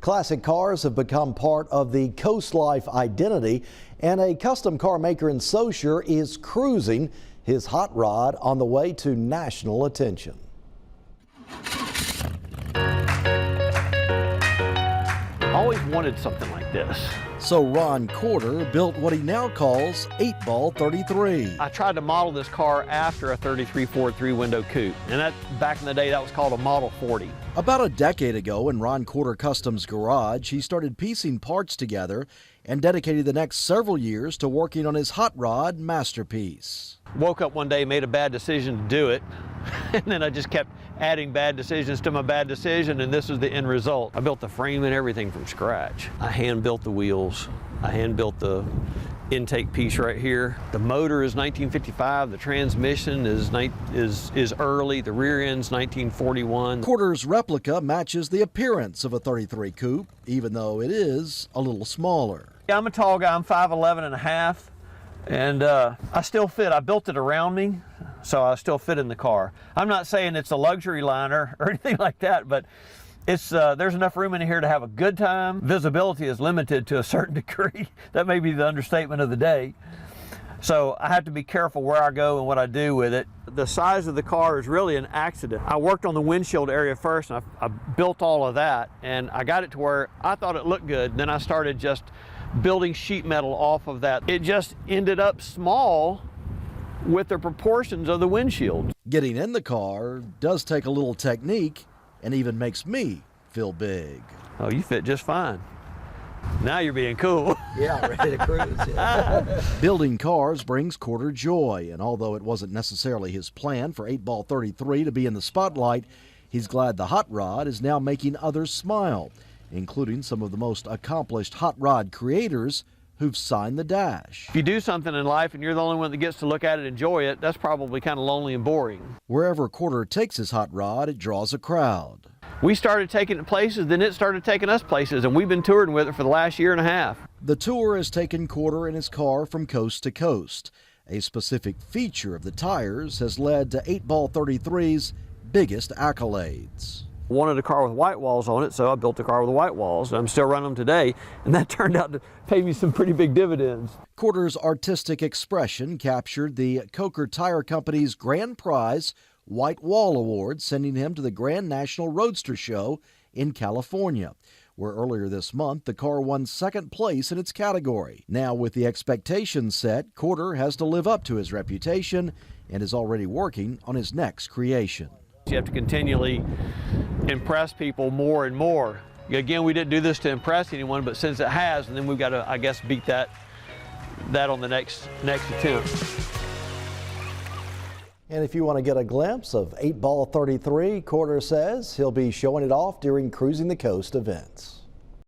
Classic cars have become part of the coast life identity, and a custom car maker in Saucier is cruising his hot rod on the way to national attention. I always wanted something like this. So Ron Corder built what he now calls 8-Ball 33. I tried to model this car after a 33 Ford 3-window coupe, and that back in the day that was called a Model 40. About a decade ago in Ron Corder Customs garage, he started piecing parts together and dedicated the next several years to working on his hot rod masterpiece. Woke up one day, made a bad decision to do it, and then I just kept adding bad decisions to my bad decision, and this is the end result. I built the frame and everything from scratch. I hand built the wheels. I hand built the intake piece right here. The motor is 1955. The transmission is early. The rear end's 1941. Corder's replica matches the appearance of a 33 coupe, even though it is a little smaller. Yeah, I'm a tall guy. I'm 5'11 and a half, and I still fit. I built it around me, so I still fit in the car. I'm not saying it's a luxury liner or anything like that, but it's there's enough room in here to have a good time. Visibility is limited to a certain degree. That may be the understatement of the day. So I have to be careful where I go and what I do with it. The size of the car is really an accident. I worked on the windshield area first, and I built all of that, and I got it to where I thought it looked good. Then I started just building sheet metal off of that. It just ended up small with the proportions of the windshield. Getting in the car does take a little technique and even makes me feel big. Oh, you fit just fine. Now you're being cool. Yeah, ready to cruise. Yeah. Building cars brings Corder joy, and although it wasn't necessarily his plan for 8-Ball 33 to be in the spotlight, he's glad the hot rod is now making others smile, including some of the most accomplished hot rod creators who've signed the dash. If you do something in life and you're the only one that gets to look at it and enjoy it, that's probably kind of lonely and boring. Wherever Corder takes his hot rod, it draws a crowd. We started taking it places, then it started taking us places, and we've been touring with it for the last year and a half. The tour has taken Corder and his car from coast to coast. A specific feature of the tires has led to 8-Ball 33's biggest accolades. Wanted a car with white walls on it, so I built a car with white walls. I'm still running them today, and that turned out to pay me some pretty big dividends. Corder's artistic expression captured the Coker Tire Company's Grand Prize White Wall Award, sending him to the Grand National Roadster Show in California, where earlier this month the car won second place in its category. Now, with the expectations set, Corder has to live up to his reputation and is already working on his next creation. You have to continually impress people more and more. Again, we didn't do this to impress anyone, but since it has, and then we've got to, I guess, beat that on the next attempt. And if you want to get a glimpse of 8-Ball 33, Corder says he'll be showing it off during Cruising the Coast events.